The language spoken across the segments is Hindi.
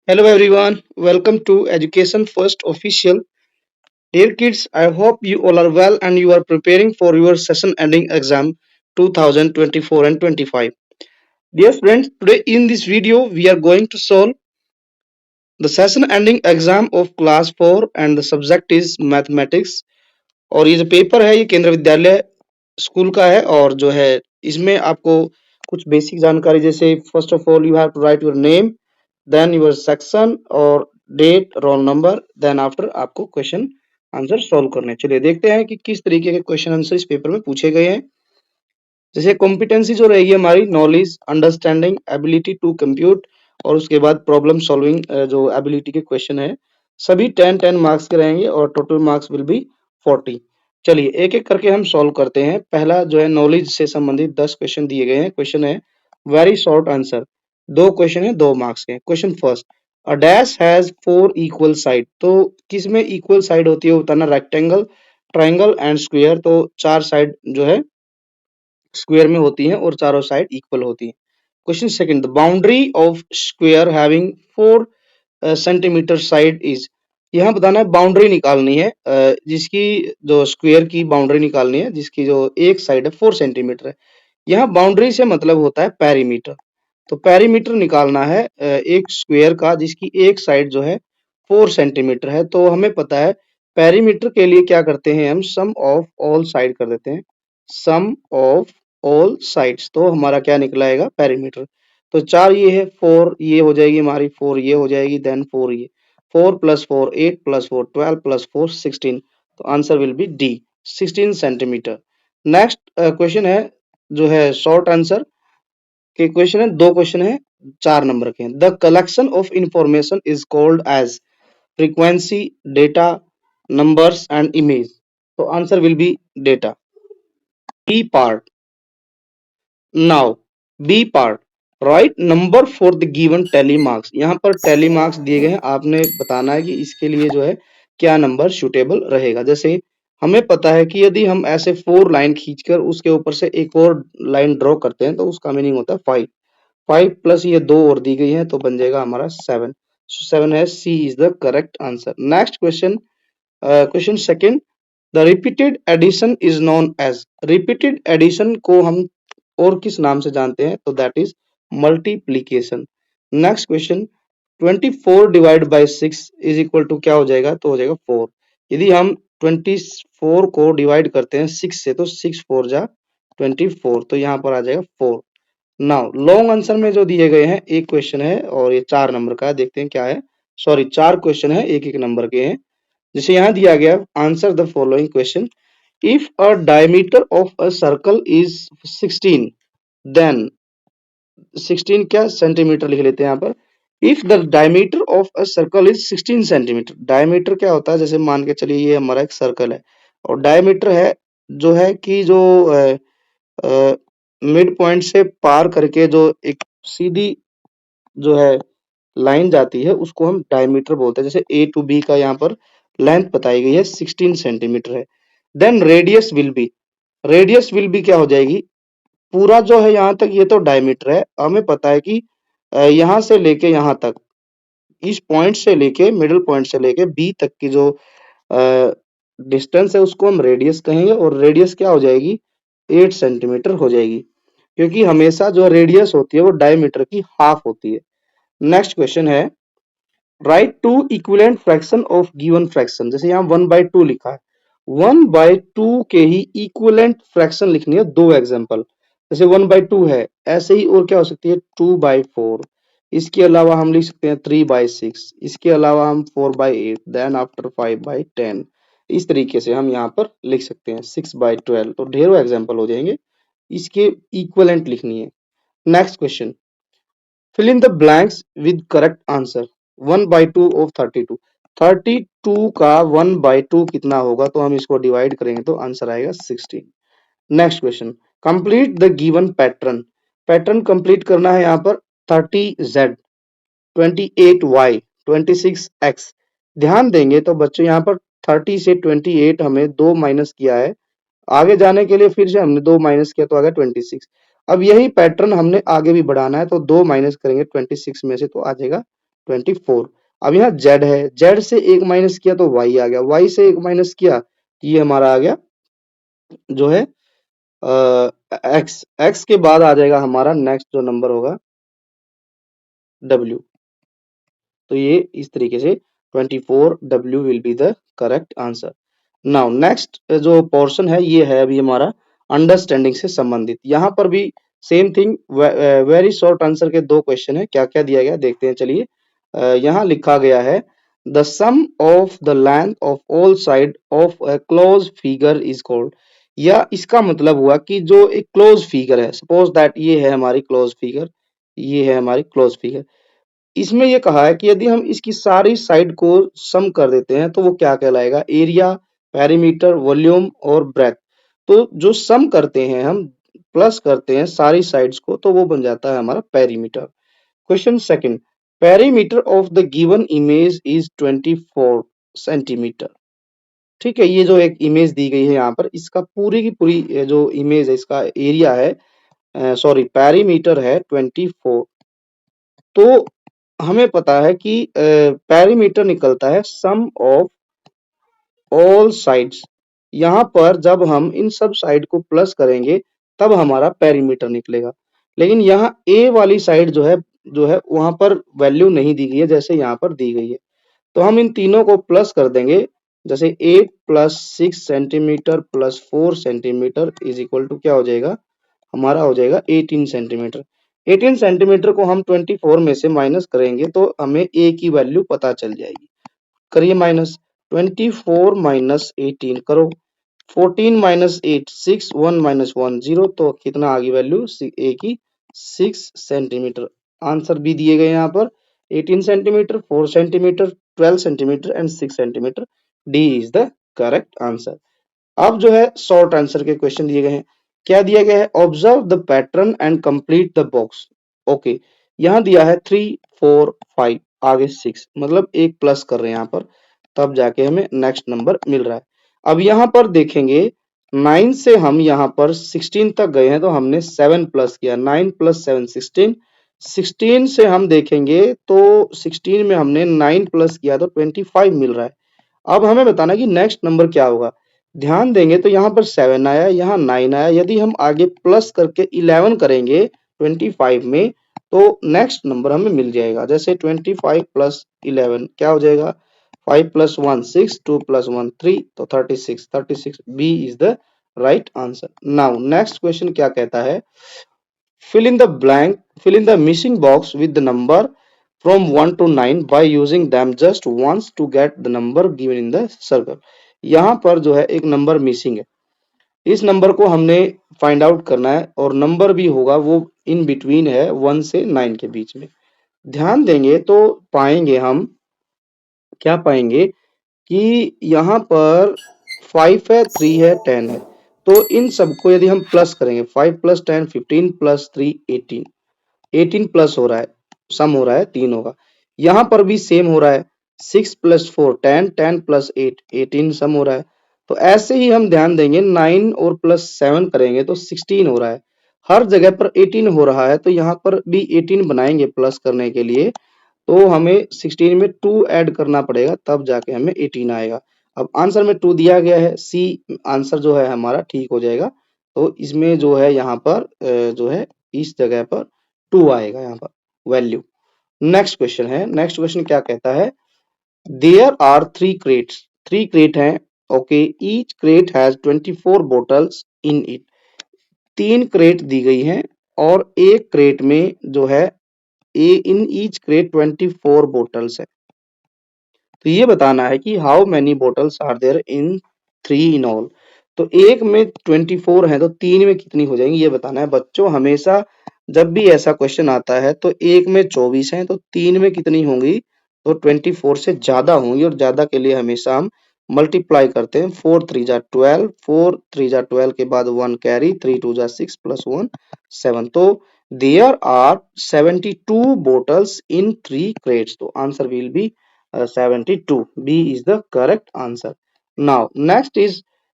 Hello everyone, welcome to Education First Official. Dear kids, I hope you all are well and you are preparing for your session ending exam 2024 and 25. Dear friends, today in this video we are going to solve the session ending exam of class 4 and the subject is mathematics. और ये जो पेपर है ये केंद्र विद्यालय स्कूल का है और जो है इसमें आपको कुछ बेसिक जानकारी जैसे first of all you have to write your name, then your section और date, roll number, then after आपको क्वेश्चन आंसर सॉल्व करने। चलिए देखते हैं कि किस तरीके के क्वेश्चन आंसर इस पेपर में पूछे गए हैं। जैसे कॉम्पिटेंसी जो रहेगी हमारी knowledge, understanding, ability to compute और उसके बाद प्रॉब्लम सॉल्विंग जो एबिलिटी के क्वेश्चन है सभी 10-10 मार्क्स के रहेंगे और टोटल मार्क्स विल बी 40। चलिए एक एक करके हम सॉल्व करते हैं। पहला जो है नॉलेज से संबंधित 10 क्वेश्चन दिए गए हैं। क्वेश्चन है वेरी शॉर्ट आंसर, दो क्वेश्चन है 2 मार्क्स के। Question first, a dash has 4 equal side. तो किस में इक्वल साइड होती है बताना, रेक्टेंगल, ट्राइंगल एंड स्क्वायर। तो चार साइड जो है स्क्वायर में होती हैं और चारों साइड इक्वल होती हैं। Question second, the boundary of square having 4 centimetre side is. यहाँ बताना है बाउंड्री निकालनी है, जिसकी जो स्क्वायर की बाउंड्री निकालनी है जिसकी जो एक साइड है 4 सेंटीमीटर है। यहाँ बाउंड्री से मतलब होता है पेरीमीटर। तो पेरीमीटर निकालना है एक स्क्वायर का जिसकी एक साइड जो है 4 सेंटीमीटर है। तो हमें पता है पेरीमीटर के लिए क्या करते हैं हम, सम ऑफ ऑल साइड कर देते हैं, सम ऑफ ऑल साइड्स। तो हमारा क्या निकलाएगा पेरीमीटर। तो 4 ये है, 4 ये हो जाएगी हमारी, 4 ये हो जाएगी, देन 4 ये, 4 प्लस 4 8 प्लस 4 12 प्लस 4 16। तो answer will B D, 16 centimetre. Next question है जो है शॉर्ट आंसर के क्वेश्चन है, दो क्वेश्चन है 4 नंबर के हैं। The collection of information is called as frequency, data, numbers and image. तो answer will be data. B part, now B part, write number for the given tally marks. यहाँ पर टैली मार्क्स दिए गए हैं, आपने बताना है कि इसके लिए जो है क्या नंबर सुटेबल रहेगा। जैसे हमें पता है कि यदि हम ऐसे 4 लाइन खींचकर उसके ऊपर से एक और लाइन ड्रॉ करते हैं तो उसका मीनिंग होता है 5। 5 प्लस ये 2 और दी गई है तो बन जाएगा हमारा 7। 7 है, C is the correct answer. Next question, question second, the repeated addition is known as. Repeated addition को हम और किस नाम से जानते हैं, तो that is multiplication. Next question, 24 divide by 6 is equal to क्या हो जाएगा, तो हो जाएगा 4। यदि हम 24 को डिवाइड करते हैं 6 से तो 6 4 जा 24, तो यहाँ पर आ जाएगा 4। नाउ लॉन्ग आंसर में जो दिए गए हैं एक क्वेश्चन है और ये 4 नंबर का है, देखते हैं क्या है। सॉरी 4 क्वेश्चन है, एक एक नंबर के हैं। जैसे यहाँ दिया गया, answer the following question, if a diameter of a circle is 16, then 16 क्या सेंटीमीटर लिख लेते हैं यहाँ पर। If the diameter of a circle is 16 centimetre, diameter क्या होता है, जैसे मान के चलिए ये हमारा एक सर्कल है और डायमीटर है जो है कि जो मिड पॉइंट से पार करके जो एक सीधी जो है लाइन जाती है उसको हम डायमीटर बोलते हैं। जैसे ए टू बी का यहाँ पर लेंथ बताई गई है 16 सेंटीमीटर है। देन रेडियस विल बी क्या हो जाएगी, पूरा जो है यहाँ तक ये तो डायमीटर है, हमें पता है कि यहाँ से लेके यहाँ तक, इस पॉइंट से लेके मिडिल पॉइंट से लेके बी तक की जो डिस्टेंस है उसको हम रेडियस कहेंगे और रेडियस क्या हो जाएगी 8 सेंटीमीटर हो जाएगी, क्योंकि हमेशा जो रेडियस होती है वो डायमीटर की हाफ होती है। नेक्स्ट क्वेश्चन है, write two equivalent fraction of given fraction. जैसे यहाँ 1/2 लिखा है, 1/2 के ही इक्विवेलेंट फ्रैक्शन लिखनी है, दो एग्जांपल। जैसे 1/2 है, ऐसे ही और क्या हो सकती है 2/4। इसके अलावा हम लिख सकते हैं 3/6, इसके अलावा हम 4/8, देन आफ्टर 5/10। इस तरीके से हम यहाँ पर लिख सकते हैं 6/12। तो ढेरों एग्जाम्पल हो जाएंगे, इसके इक्विवेलेंट लिखनी है। Next question, fill in the blanks with correct answer। 1/2 of 32, 32 का 1/2 कितना होगा, तो हम इसको डिवाइड करेंगे तो आंसर आएगा 16। Next question, complete the given pattern. Pattern complete करना है यहाँ पर 30z, 28y, 26x। ध्यान देंगे तो बच्चों यहाँ पर 30 से 28 हमें 2 माइनस किया है, आगे जाने के लिए फिर से हमने 2 माइनस किया तो आ गया 26। अब यही पैटर्न हमने आगे भी बढ़ाना है तो 2 माइनस करेंगे 26 में से तो आ जाएगा 24। अब यहाँ जेड है, जेड से एक माइनस किया तो वाई आ गया, वाई से एक माइनस किया तो ये हमारा आ गया जो है एक्स, एक्स के बाद आ जाएगा हमारा नेक्स्ट जो नंबर होगा डब्ल्यू। तो ये इस तरीके से 24W will be the correct answer. Now next जो पोर्शन है ये है अभी हमारा अंडरस्टैंडिंग से संबंधित। यहाँ पर भी same thing, very short answer के दो क्वेश्चन है। क्या क्या दिया गया देखते हैं चलिए। यहाँ लिखा गया है the sum of the length of all side of a close figure is called. या इसका मतलब हुआ कि जो एक क्लोज फिगर है, सपोज दैट ये है हमारी क्लोज फिगर, ये है हमारी क्लोज फिगर। इसमें ये कहा है कि यदि हम इसकी सारी साइड को सम कर देते हैं तो वो क्या कहलाएगा, एरिया, पेरीमीटर, वॉल्यूम और ब्रेथ। तो जो सम करते हैं हम, प्लस करते हैं सारी साइड्स को, तो वो बन जाता है हमारा perimeter. Question second, perimeter of the given image is 24 centimetre. ठीक है, ये जो एक इमेज दी गई है यहाँ पर, इसका पूरी की पूरी जो इमेज है इसका एरिया है, सॉरी पेरीमीटर है 24। तो हमें पता है कि पेरीमीटर निकलता है सम ऑफ ऑल साइड्स। यहाँ पर जब हम इन सब साइड को प्लस करेंगे तब हमारा पेरीमीटर निकलेगा। लेकिन यहाँ ए वाली साइड जो है वहां पर वैल्यू नहीं दी गई है जैसे यहाँ पर दी गई है। तो हम इन तीनों को प्लस कर देंगे, जैसे 8 plus 6 centimetre plus 4 centimetre is equal to क्या हो जाएगा, हमारा हो जाएगा 18 सेंटीमीटर। 18 सेंटीमीटर को हम 24 में से माइनस करेंगे तो हमें ए की वैल्यू पता चल जाएगी। करिए माइनस, 24 माइनस 18 करो, 14 माइनस 8 6, 1 माइनस 1 0, तो कितना आ गई वैल्यू ए की 6 सेंटीमीटर। आंसर भी दिए गए यहाँ पर 18 centimetre, 4 centimetre, 12 centimetre and 6 centimetre. D is the correct answer. अब जो है शॉर्ट आंसर के क्वेश्चन दिए गए हैं। क्या दिया गया है, observe the pattern and complete the box. Okay, यहाँ दिया है 3 4 5, आगे 6, मतलब एक प्लस कर रहे हैं यहाँ पर, तब जाके हमें नेक्स्ट नंबर मिल रहा है। अब यहाँ पर देखेंगे 9 से हम यहाँ पर 16 तक गए हैं तो हमने 7 प्लस किया, 9 प्लस 7 16। 16 से हम देखेंगे तो 16 में हमने 9 प्लस किया तो 25 मिल रहा है। अब हमें बताना कि नेक्स्ट नंबर क्या होगा। ध्यान देंगे तो यहाँ पर 7 आया, यहाँ 9 आया, यदि हम आगे प्लस करके 11 करेंगे 25 में तो नेक्स्ट नंबर हमें मिल जाएगा। जैसे 25 प्लस 11 क्या हो जाएगा, 5 प्लस 1 6, 2 प्लस 1 3, तो 36, 36 B is the right answer. Now next question क्या कहता है, fill in the missing box with the number from 1 to 9 by using them just once to get the number given in the circle। यहाँ पर जो है एक नंबर मिसिंग है, इस नंबर को हमने फाइंड आउट करना है और नंबर भी होगा वो इन बिटवीन है 1 से 9 के बीच में। ध्यान देंगे तो पाएंगे हम, क्या पाएंगे कि यहाँ पर 5 है, 3 है, 10 है, तो इन सबको यदि हम प्लस करेंगे 5 प्लस 10 15 प्लस 3 18, 18 प्लस हो रहा है, सम हो रहा है 3 होगा। यहाँ पर भी सेम हो रहा है, 6 प्लस 4 10, 10 प्लस 8 18 सम हो रहा है। तो ऐसे ही हम ध्यान देंगे 9 और प्लस 7 करेंगे तो 16 हो रहा है, हर जगह पर 18 हो रहा है, तो यहाँ पर भी 18 बनाएंगे प्लस करने के लिए, तो हमें 16 में 2 ऐड करना पड़ेगा तब जाके हमें 18 आएगा। अब आंसर में 2 दिया गया है, सी आंसर जो है हमारा ठीक हो जाएगा। तो इसमें जो है यहाँ पर जो है इस जगह पर 2 आएगा यहाँ पर वैल्यू। नेक्स्ट क्वेश्चन है, नेक्स्ट क्वेश्चन क्या कहता है, देयर आर 3 क्रेट्स, 3 क्रेट हैं, okay, each crate has 24 bottles in it. 3 crate दी गई हैं और एक क्रेट में जो है इन ईच क्रेट 24 बोटल्स है। तो ये बताना है कि how many bottles are there in 3 in all. तो एक में 24 है तो 3 में कितनी हो जाएंगी ये बताना है। बच्चों हमेशा जब भी ऐसा क्वेश्चन आता है तो एक में 24 है तो 3 में कितनी होंगी, तो 24 से ज्यादा होंगी, और ज्यादा के लिए हमेशा हम मल्टीप्लाई करते हैं। 4 3 जा 12, 4 3 जा 12 के बाद 1 कैरी, 3 2 जा 6 प्लस 1 7। तो there are 72 bottles in 3 crates. तो answer will be 72, B is the correct answer। Now next is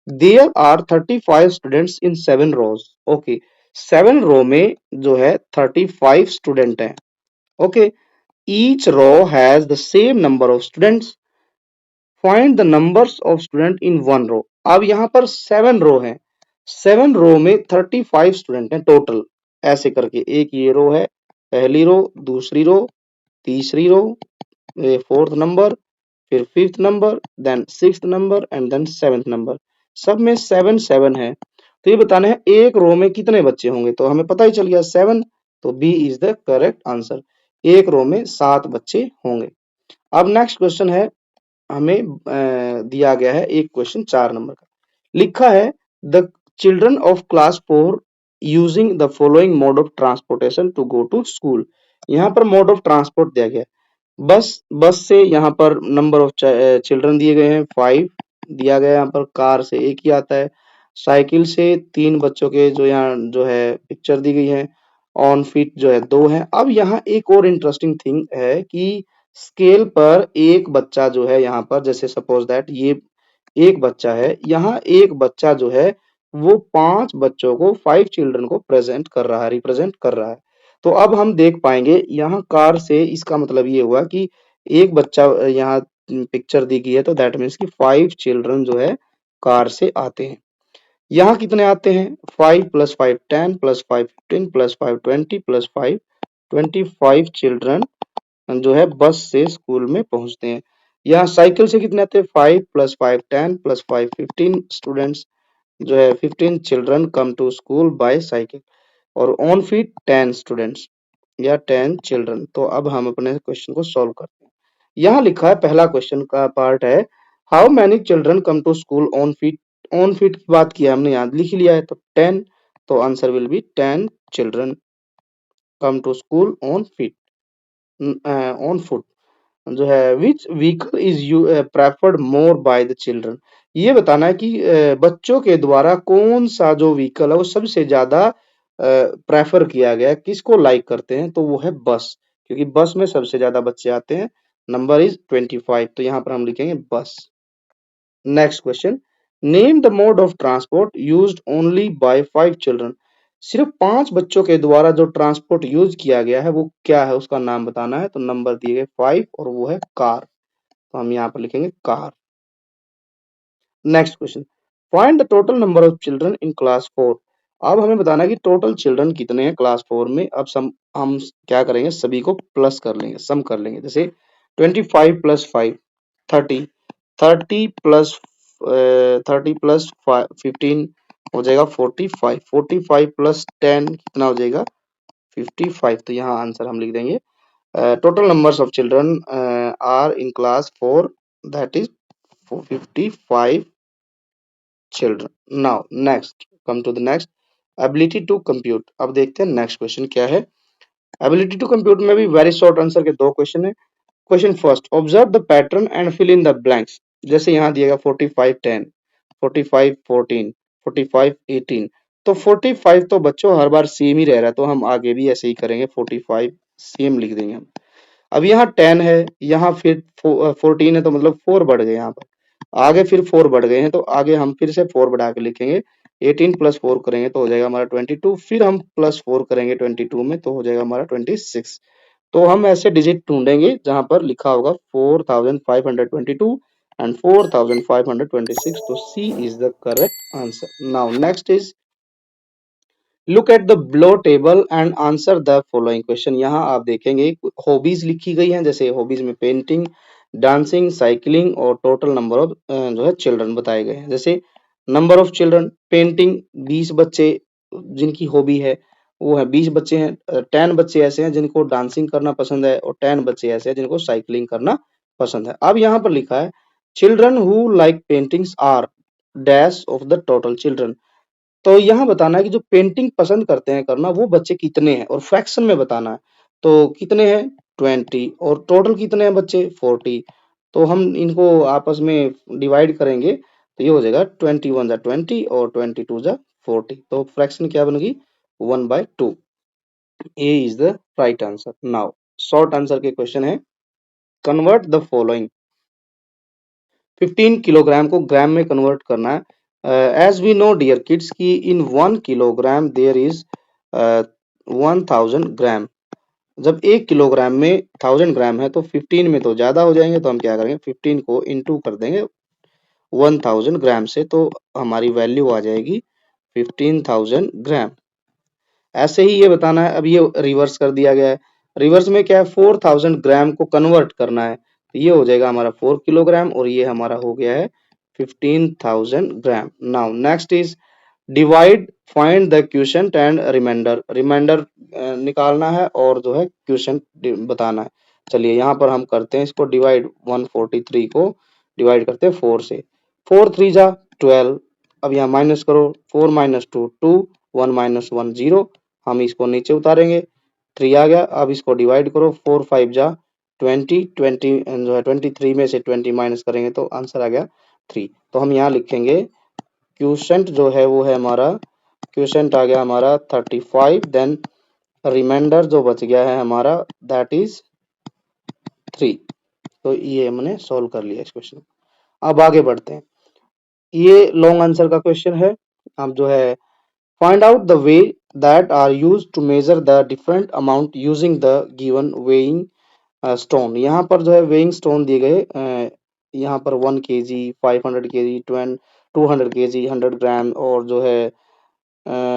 there are 35 students in 7 rows। Okay, 7 रो में जो है 35 स्टूडेंट हैं। Okay, Each row has the same number of students. Find the numbers of student in one row. अब यहाँ पर 7 रो हैं, 7 रो में 35 स्टूडेंट हैं टोटल। ऐसे करके एक ये रो है, पहली रो, दूसरी रो, तीसरी रो, फोर्थ नंबर, फिर fifth number, then sixth number and then seventh number. सब में 7 7 है। तो ये बताना है एक रो में कितने बच्चे होंगे, तो हमें पता ही चल गया 7। तो B is the correct answer. एक रो में 7 बच्चे होंगे। अब नेक्स्ट क्वेश्चन है, हमें दिया गया है एक क्वेश्चन 4 नंबर का। लिखा है the children of class 4 using the following mode of transportation to go to school. यहाँ पर मोड ऑफ ट्रांसपोर्ट दिया गया है। बस से यहाँ पर नंबर ऑफ चिल्ड्रन दिए गए हैं 5 दिया गया है। यहाँ पर कार से एक ही आता है। साइकिल से 3 बच्चों के जो यहाँ जो है पिक्चर दी गई है। ऑन फीट जो है 2 है। अब यहाँ एक और इंटरेस्टिंग थिंग है कि स्केल पर एक बच्चा जो है यहाँ पर, जैसे सपोज दैट ये एक बच्चा है, यहाँ एक बच्चा जो है वो 5 बच्चों को, 5 चिल्ड्रन को प्रेजेंट कर रहा है, रिप्रेजेंट कर रहा है। तो अब हम देख पाएंगे यहाँ कार से, इसका मतलब ये हुआ कि एक बच्चा यहाँ पिक्चर दी गई है, तो दैट मीन्स कि 5 चिल्ड्रन जो है कार से आते हैं। यहाँ कितने आते हैं, 5 + 5 10 + 5 15 + 5 20 + 5 25 चिल्ड्रन जो है बस से स्कूल में पहुंचते हैं। यहाँ साइकिल से कितने आते हैं, 5 + 5 10 + 5 15 स्टूडेंट्स जो है 15 children come to school by cycle. और ऑन फीट 10 स्टूडेंट्स या 10 चिल्ड्रन। तो अब हम अपने क्वेश्चन को सॉल्व करते हैं। यहाँ लिखा है, पहला क्वेश्चन का पार्ट है, how many children come to school on feet. On feet की बात की हमने, यहाँ लिख लिया है, तो 10। तो answer will be 10 children come to school on feet, on foot जो है। Which vehicle is you preferred more by the children. ये बताना है कि बच्चों के द्वारा कौन सा जो व्हीकल है वो सबसे ज्यादा प्रेफर किया गया है, किसको लाइक करते हैं, तो वो है बस। क्योंकि बस में सबसे ज्यादा बच्चे आते हैं। Number is 25। तो यहाँ पर हम लिखेंगे बस। Next question, name the mode of transport used only by 5 children. सिर्फ 5 बच्चों के द्वारा जो ट्रांसपोर्ट यूज किया गया है वो क्या है, उसका नाम बताना है। तो नंबर दिए गए 5 और वो है कार। तो हम यहाँ पर लिखेंगे car. Next question, find the total number of children in class 4। अब हमें बताना है कि टोटल चिल्ड्रन कितने हैं क्लास 4 में। अब हम क्या करेंगे, सभी को प्लस कर लेंगे, सम कर लेंगे। जैसे 25 + 5 30, 30 प्लस 15 हो जाएगा 45, 45 + 10 कितना हो जाएगा 55। तो यहाँ आंसर हम लिख देंगे, total numbers of children are in class 4 that is 55 children. Now next, come to the next, ability to compute। अब देखते हैं नेक्स्ट क्वेश्चन क्या है। एबिलिटी टू कंप्यूट में भी वेरी शॉर्ट आंसर के दो क्वेश्चन है। Question first, observe the pattern and fill in the blanks. जैसे यहाँ दिएगा 45 10, 45 14, 45 18। तो 45 तो बच्चों हर बार सेम ही रह रहा है, तो हम आगे भी ऐसे ही करेंगे, 45 सेम लिख देंगे हम। अब यहाँ 10 है, यहाँ फिर 14 है, तो मतलब 4 बढ़ गए यहाँ पर। आगे फिर 4 बढ़ गए हैं, तो आगे हम फिर से 4 बढ़ा के लिखेंगे। 18 + 4 करेंगे तो हो जाएगा हमारा 22। फिर हम +4 करेंगे 22 में तो हो जाएगा हमारा 26। तो हम ऐसे डिजिट ढूंढेंगे जहां पर लिखा होगा 4522 एंड 4526। तो C is the correct answer. Now next is, look at the below table and answer the following question. यहाँ आप देखेंगे हॉबीज लिखी गई हैं। जैसे हॉबीज में पेंटिंग, डांसिंग, साइकिलिंग और टोटल नंबर ऑफ जो है चिल्ड्रन बताए गए हैं। जैसे नंबर ऑफ चिल्ड्रन, पेंटिंग 20 बच्चे जिनकी हॉबी है वो है 20 बच्चे हैं। 10 बच्चे ऐसे हैं जिनको डांसिंग करना पसंद है और 10 बच्चे ऐसे हैं जिनको साइकिलिंग करना पसंद है। अब यहाँ पर लिखा है children who like paintings are dash of the total children. तो यहाँ बताना है कि जो पेंटिंग पसंद करते हैं करना वो बच्चे कितने हैं और फ्रैक्शन में बताना है। तो कितने हैं 20 और टोटल कितने हैं बच्चे 40। तो हम इनको आपस में डिवाइड करेंगे तो ये हो जाएगा 21 जा 20 और 22 जा 40। तो फ्रैक्शन क्या बनेगी 1/2। A is the right answer. Now short answer के क्वेश्चन है, कन्वर्ट द फॉलोइंग। 15 किलोग्राम को ग्राम में कन्वर्ट करना है। As we know dear kids की in 1 kilogram there is 1000 gram. जब 1 किलोग्राम में 1000 ग्राम है तो 15 में तो ज्यादा हो जाएंगे, तो हम क्या करेंगे 15 को इंटू कर देंगे 1000 ग्राम से, तो हमारी वैल्यू आ जाएगी 15,000 ग्राम। ऐसे ही ये बताना है। अब ये रिवर्स कर दिया गया है। रिवर्स में क्या है 4000 ग्राम को कन्वर्ट करना है, तो ये हो जाएगा हमारा 4 किलोग्राम और ये हमारा हो गया है 15,000 gram. Now next is divide, find the quotient and reminder. Reminder निकालना है और जो है क्वोशंट बताना है। चलिए यहाँ पर हम करते हैं इसको डिवाइड, 143 को डिवाइड करते हैं 4 से। 4 3 जा 12। अब यहाँ माइनस करो, 4 माइनस 2 2, 1 माइनस 1 0। हम इसको नीचे उतारेंगे, 3 आ गया। अब इसको डिवाइड करो, 4 5 जा 20, 20 जो है 23 में से 20 माइनस करेंगे तो आंसर आ गया 3। तो हम यहाँ लिखेंगे क्वोशंट जो है वो है हमारा, क्वोशंट आ गया हमारा 35, देन रिमाइंडर जो बच गया है हमारा दैट इज 3। तो ये हमने सॉल्व कर लिया इस क्वेश्चन। अब आगे बढ़ते हैं। ये लॉन्ग आंसर का क्वेश्चन है। अब जो है find out the way that are used to measure the different amount using the given weighing stone. यहाँ पर जो है वेइंग स्टोन दिए गए, यहाँ पर 1 kg, 500 kg, 200 kg, 100 ग्राम और जो है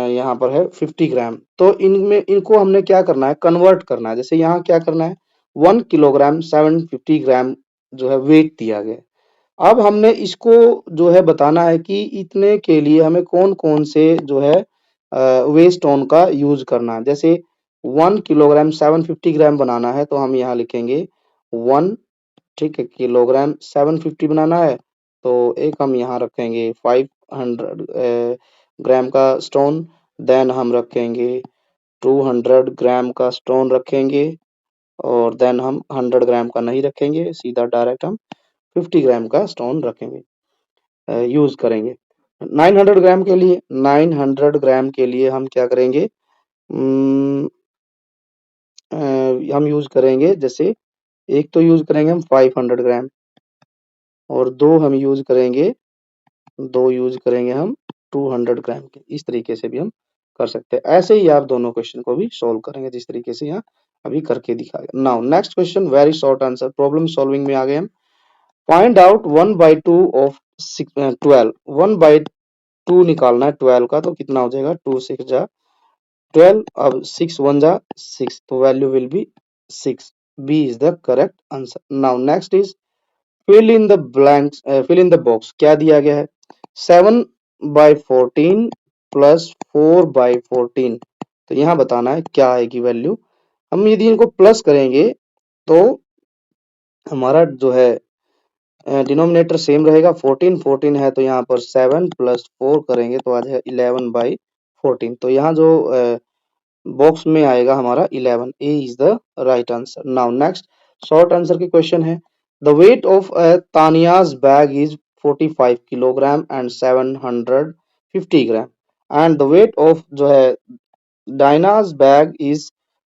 यहाँ पर है 50 ग्राम। तो इनमें इनको हमने क्या करना है कन्वर्ट करना है। जैसे यहाँ क्या करना है 1 किलोग्राम 750 ग्राम जो है वेट दिया गया है। अब हमने इसको जो है बताना है कि इतने के लिए हमें कौन कौन से जो है वे स्टोन का यूज करना है। जैसे 1 किलोग्राम 750 ग्राम बनाना है तो हम यहाँ लिखेंगे 1, ठीक है, किलोग्राम 750 बनाना है तो एक हम यहाँ रखेंगे 500 ग्राम का स्टोन। देन हम रखेंगे 200 ग्राम का स्टोन रखेंगे और देन हम 100 ग्राम का नहीं रखेंगे, सीधा डायरेक्ट हम 50 ग्राम का स्टोन रखेंगे, यूज करेंगे। 900 ग्राम के लिए, 900 ग्राम के लिए हम क्या करेंगे, हम यूज करेंगे जैसे एक तो यूज करेंगे हम 500 ग्राम और दो यूज करेंगे हम 200 ग्राम के। इस तरीके से भी हम कर सकते हैं। ऐसे ही आप दोनों क्वेश्चन को भी सोल्व करेंगे जिस तरीके से यहाँ अभी करके दिखाया। Now next question, very short answer, problem solving में आ गए हम। Find out 1/2 of 12। 1/2 निकालना है 12 का, तो कितना हो जाएगा 2 6 जा 12। अब 6 1 जा 6, तो value will be 6। B is the correct answer. Now next is fill in the blanks, fill in the box. क्या दिया गया है 7/14 प्लस 4/14। तो यहाँ बताना है क्या आएगी वैल्यू। हम यदि इनको प्लस करेंगे तो हमारा जो है डिनोमिनेटर सेम रहेगा। 14 14 है तो यहाँ पर 7 प्लस 4 करेंगे तो आ जाएगा 11/14। तो यहाँ जो बॉक्स में आएगा हमारा 11। A is the right answer. Now next short answer के क्वेश्चन है। The weight of Taniya's bag is 45 kilogram and 750 gram and the weight of जो है डायना's bag is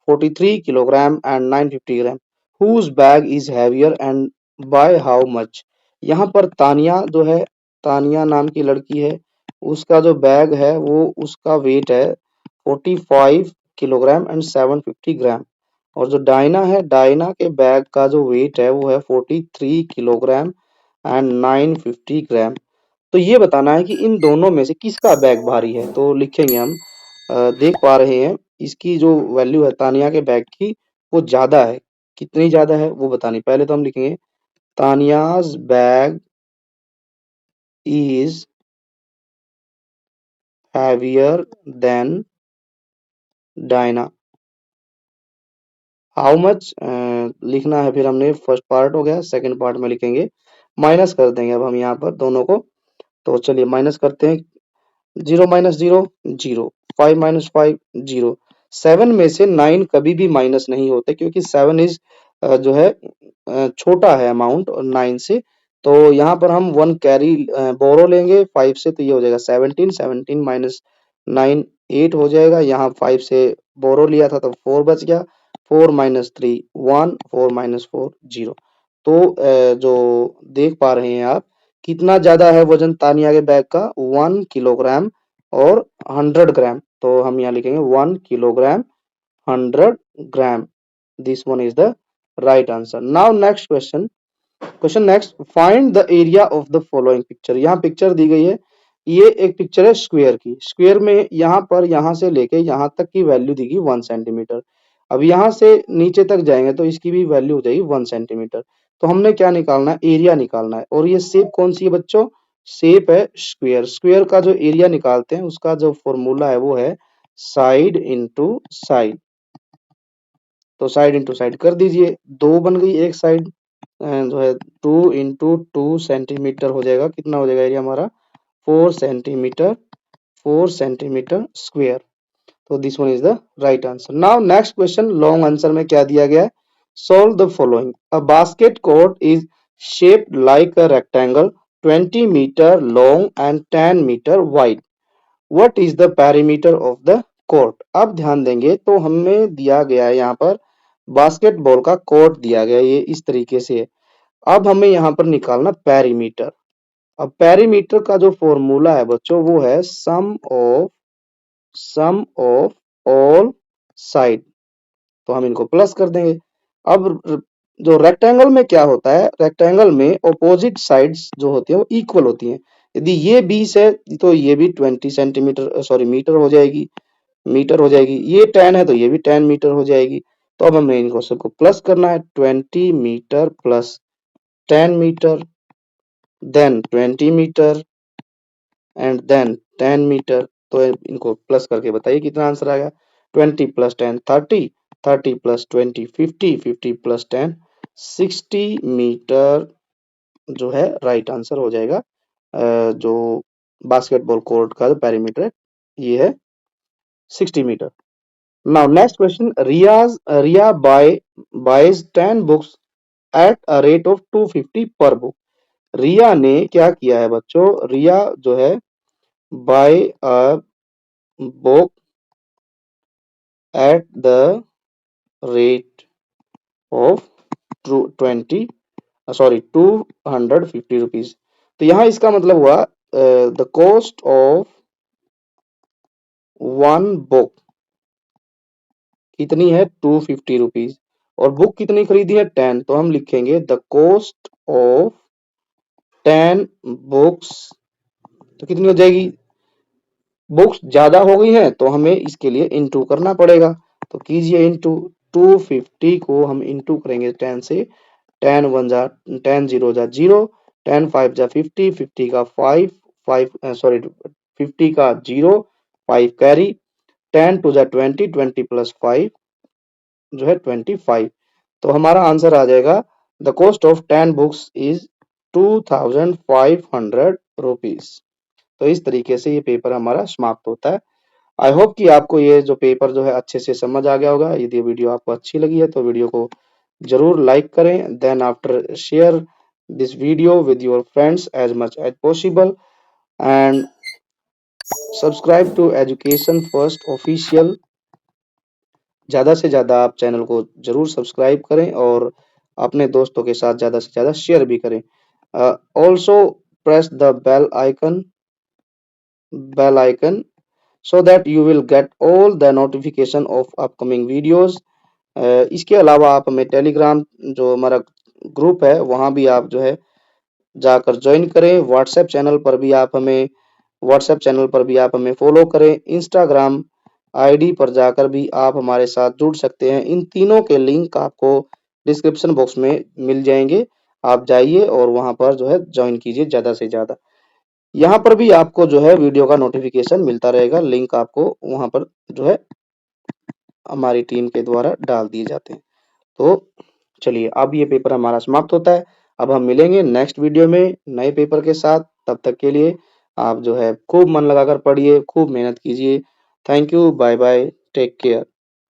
43 kilogram and 950 gram. Whose bag is heavier and by how much? यहाँ पर तानिया जो है, तानिया नाम की लड़की है, उसका जो बैग है वो उसका वेट है 45 किलोग्राम एंड 750 ग्राम। और जो डायना है, डायना के बैग का जो वेट है वो है 43 किलोग्राम एंड 950 ग्राम। तो ये बताना है कि इन दोनों में से किसका बैग भारी है। तो लिखेंगे हम, देख पा रहे हैं इसकी जो वैल्यू है तानिया के बैग की वो ज्यादा है। कितनी ज्यादा है वो बतानी। पहले तो हम लिखेंगे Taniya's bag is heavier than Diana. How much लिखना है, फिर हमने फर्स्ट पार्ट हो गया, सेकंड पार्ट में लिखेंगे माइनस कर देंगे अब हम यहाँ पर दोनों को। तो चलिए माइनस करते हैं। 0 माइनस 0 0, 5 माइनस 5 0। 7 में से 9 कभी भी माइनस नहीं होते क्योंकि 7 इज जो है छोटा है अमाउंट और 9 से। तो यहाँ पर हम 1 कैरी बोरो लेंगे 5 से, तो ये हो जाएगा 17। 17 माइनस 9 8 हो जाएगा। यहाँ 5 से बोरो लिया था तो 4 बच गया। 4 माइनस 3 1, 4 माइनस 4 0। तो जो देख पा रहे हैं आप कितना ज्यादा है वजन तानिया के बैग का 1 किलोग्राम और 100 ग्राम। तो हम यहाँ लिखेंगे 1 kilogram 100 gram. This one is the right answer. Now next question. Question next, find the area of the following picture. यहाँ पिक्चर दी गई है, ये एक पिक्चर है स्क्वायर की। स्क्वायर में यहाँ पर यहाँ से लेके यहाँ तक की वैल्यू दी गई 1 सेंटीमीटर। अब यहाँ से नीचे तक जाएंगे तो इसकी भी वैल्यू हो जाएगी 1 सेंटीमीटर। तो हमने क्या निकालना है, एरिया निकालना है। और ये शेप कौन सी है बच्चों, शेप है स्क्वायर। स्क्वायर का जो एरिया निकालते हैं उसका जो फॉर्मूला है वो है साइड इंटू साइड। तो साइड इंटू साइड कर दीजिए, दो बन गई एक साइड, जो है 2 इंटू 2 सेंटीमीटर हो जाएगा। कितना हो जाएगा एरिया हमारा, 4 सेंटीमीटर, 4 सेंटीमीटर स्क्वायर। तो this one is the right answer. Now next question, long answer में क्या दिया गया है, solve the following. A basket court is shaped like a rectangle 20 metre long and 10 metre wide. What is the perimeter of the court. अब ध्यान देंगे तो हमें दिया गया है यहाँ पर बास्केटबॉल का कोर्ट दिया गया है, ये इस तरीके से है। अब हमें यहाँ पर निकालना पेरीमीटर। अब पेरीमीटर का जो फॉर्मूला है बच्चों वो है सम ऑफ ऑल साइड। तो हम इनको प्लस कर देंगे। अब जो रेक्टेंगल में क्या होता है, रेक्टेंगल में ऑपोजिट साइड्स जो होती है वो इक्वल होती हैं। यदि ये 20 है तो ये भी 20 सेंटीमीटर सॉरी मीटर हो जाएगी, मीटर हो जाएगी। ये 10 है तो ये भी 10 मीटर हो जाएगी। तो अब हमें इनको सबको प्लस करना है, 20 metre plus 10 metre, then 20 metre and then 10 metre. तो इनको प्लस करके बताइए कितना आंसर आएगा। 20 प्लस 10 30, 30 प्लस 20 50, 50 प्लस 10 60 मीटर जो है राइट आंसर हो जाएगा। जो बास्केटबॉल कोर्ट का जो पेरीमीटर है ये है 60 metre. Now next question, Riya buys 10 books at a rate of 250 per book. रिया ने क्या किया है बच्चों, रिया जो है buy a book at the rate of 250 rupees. तो यहाँ इसका मतलब हुआ the cost of one book कितनी है 250 रुपीज, और बुक कितनी खरीदी है 10। तो हम लिखेंगे द कॉस्ट ऑफ 10 बुक्स। तो कितनी हो जाएगी, बुक्स ज्यादा हो गई हैं तो हमें इसके लिए इंटू करना पड़ेगा। तो कीजिए इंटू, 250 को हम इंटू करेंगे 10 से। 10 वन जा 10 जीरो जा जीरो, 10 फाइव जा 50, 50 का 5 5 सॉरी 50 का 0 5 कैरी, 10 टू जा 20, 20 प्लस 5 जो है 25। तो हमारा आंसर आ जाएगा the cost of 10 books is 2500 rupees. तो इस तरीके से ये पेपर हमारा समाप्त होता है। आई होप कि आपको ये जो पेपर जो है अच्छे से समझ आ गया होगा। यदि वीडियो आपको अच्छी लगी है तो वीडियो को जरूर लाइक करें, then after share this video with your friends as much as possible and subscribe to Education First Official. ज़्यादा से ज़्यादा आप चैनल को जरूर सब्सक्राइब करें और अपने दोस्तों के साथ ज़्यादा से ज़्यादा शेयर भी करें। Also press the bell icon so that you will get all the notification of upcoming videos। इसके अलावा आप हमें टेलीग्राम जो हमारा ग्रुप है वहां भी आप जो है जाकर ज्वाइन करें। व्हाट्सएप चैनल पर भी आप हमें फॉलो करें। इंस्टाग्राम आईडी पर जाकर भी आप हमारे साथ जुड़ सकते हैं। इन तीनों के लिंक आपको डिस्क्रिप्शन बॉक्स में मिल जाएंगे। आप जाइए और वहां पर जो है ज्वाइन कीजिए ज़्यादा से ज़्यादा। यहाँ पर भी आपको जो है वीडियो का नोटिफिकेशन मिलता रहेगा, लिंक आपको वहां पर जो है हमारी टीम के द्वारा डाल दिए जाते हैं। तो चलिए अब ये पेपर हमारा समाप्त होता है। अब हम मिलेंगे नेक्स्ट वीडियो में नए पेपर के साथ। तब तक के लिए आप जो है खूब मन लगाकर पढ़िए, खूब मेहनत कीजिए। Thank you, bye bye, take care.